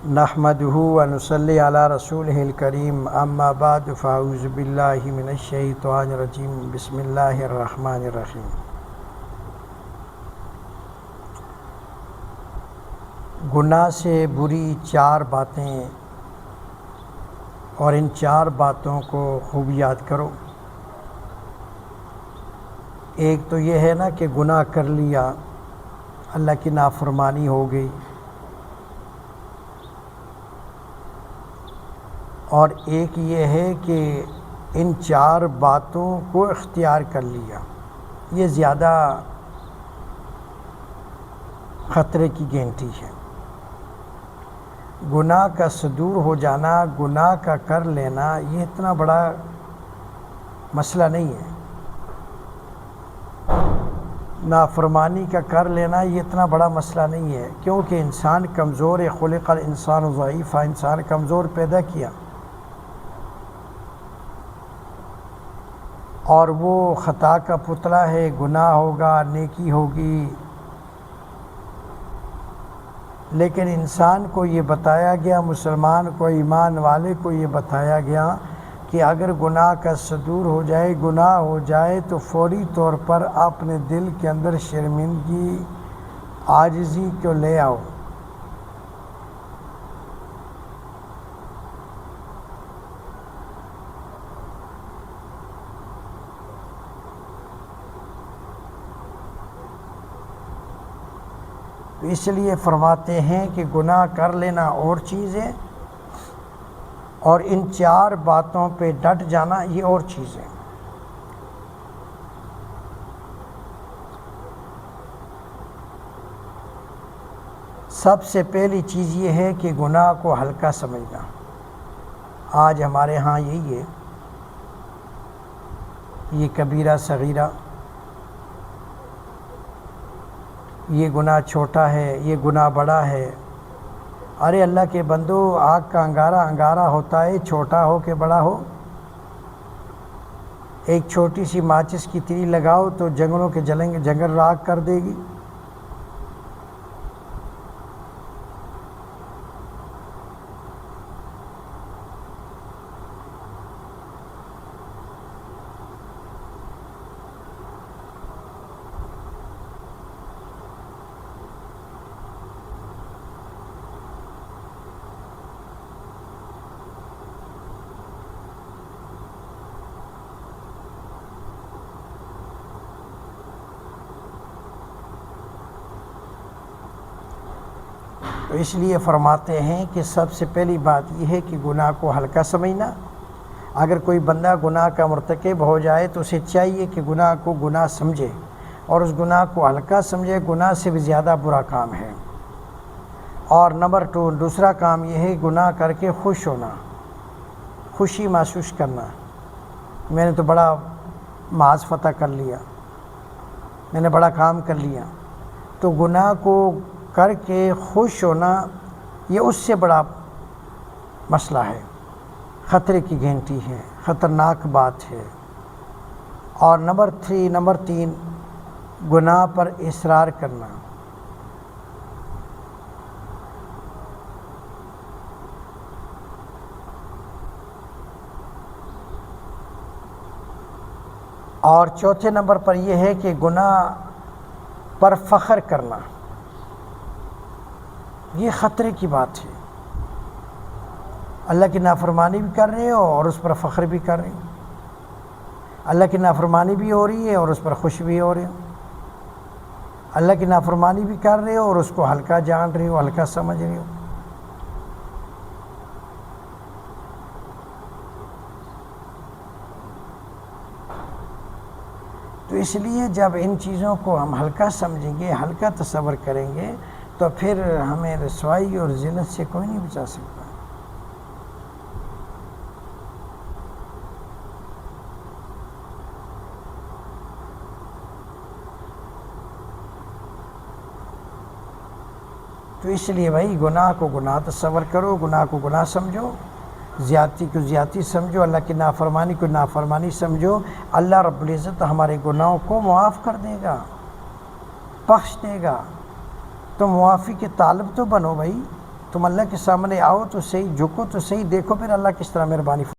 نحمدہ ونصلی علی رسولہ الکریم اما بعد فاعوذ باللہ من الشیطان الرجیم بسم اللہ الرحمن الرحیم۔ گناہ سے بری 4 باتیں اور ان 4 باتوں کو خوب یاد کرو۔ ایک تو یہ ہے نا کہ گناہ کر لیا، اللہ کی نافرمانی ہو گئی، اور ایک یہ ہے کہ ان 4 باتوں کو اختیار کر لیا۔ یہ زیادہ خطرے کی گھنٹی ہے۔ گناہ کا صدور ہو جانا، گناہ کا کر لینا، یہ اتنا بڑا مسئلہ نہیں ہے۔ نافرمانی کا کر لینا یہ اتنا بڑا مسئلہ نہیں ہے، کیونکہ انسان کمزور ہے، خلق الانسان ضعیفا، انسان کمزور پیدا کیا، اور وہ خطا کا پتلا ہے۔ گناہ ہوگا، نیکی ہوگی، لیکن انسان کو یہ بتایا گیا، مسلمان کو، ایمان والے کو یہ بتایا گیا کہ اگر گناہ کا صدور ہو جائے، گناہ ہو جائے تو فوری طور پر اپنے دل کے اندر شرمندگی، عاجزی کو لے آؤ۔ تو اس لیے فرماتے ہیں کہ گناہ کر لینا اور چیز ہے، اور ان 4 باتوں پہ ڈٹ جانا یہ اور چیز ہے۔ سب سے پہلی چیز یہ ہے کہ گناہ کو ہلکا سمجھنا۔ آج ہمارے ہاں یہی ہے، یہ کبیرہ صغیرہ، یہ گناہ چھوٹا ہے، یہ گناہ بڑا ہے۔ ارے اللہ کے بندو، آگ کا انگارہ انگارہ ہوتا ہے، چھوٹا ہو کہ بڑا ہو۔ ایک چھوٹی سی ماچس کی تیری لگاؤ تو جنگلوں کے جنگل راکھ کر دے گی۔ تو اس لیے فرماتے ہیں کہ سب سے پہلی بات یہ ہے کہ گناہ کو ہلکا سمجھنا۔ اگر کوئی بندہ گناہ کا مرتکب ہو جائے تو اسے چاہیے کہ گناہ کو گناہ سمجھے اور اس گناہ کو ہلکا سمجھے، گناہ سے بھی زیادہ برا کام ہے۔ اور نمبر 2، دوسرا کام یہ ہے گناہ کر کے خوش ہونا، خوشی محسوس کرنا۔ میں نے تو بڑا محاذ فتح کر لیا، میں نے بڑا کام کر لیا۔ تو گناہ کو کر کے خوش ہونا یہ اس سے بڑا مسئلہ ہے، خطرے کی گھنٹی ہے، خطرناک بات ہے۔ اور نمبر 3 گناہ پر اصرار کرنا۔ اور چوتھے نمبر پر یہ ہے کہ گناہ پر فخر کرنا۔ یہ خطرے کی بات ہے۔ اللہ کی نافرمانی بھی کر رہے ہو اور اس پر فخر بھی کر رہے ہو۔ اللہ کی نافرمانی بھی ہو رہی ہے اور اس پر خوش بھی ہو رہے ہو۔ اللہ کی نافرمانی بھی کر رہے ہو اور اس کو ہلکا جان رہے ہو، ہلکا سمجھ رہے ہو۔ تو اس لیے جب ان چیزوں کو ہم ہلکا سمجھیں گے، ہلکا تصور کریں گے، تو پھر ہمیں رسوائی اور ذلت سے کوئی نہیں بچا سکتا۔ تو اس لیے بھائی گناہ کو گناہ تصور کرو، گناہ کو گناہ سمجھو، زیادتی کو زیادتی سمجھو، اللہ کی نافرمانی کو نافرمانی سمجھو۔ اللہ رب العزت ہمارے گناہوں کو معاف کر دے گا، بخش دے گا۔ تو معافی کے طالب تو بنو بھائی، تم اللہ کے سامنے آؤ تو صحیح، جھکو تو صحیح، دیکھو پھر اللہ کس طرح مہربانی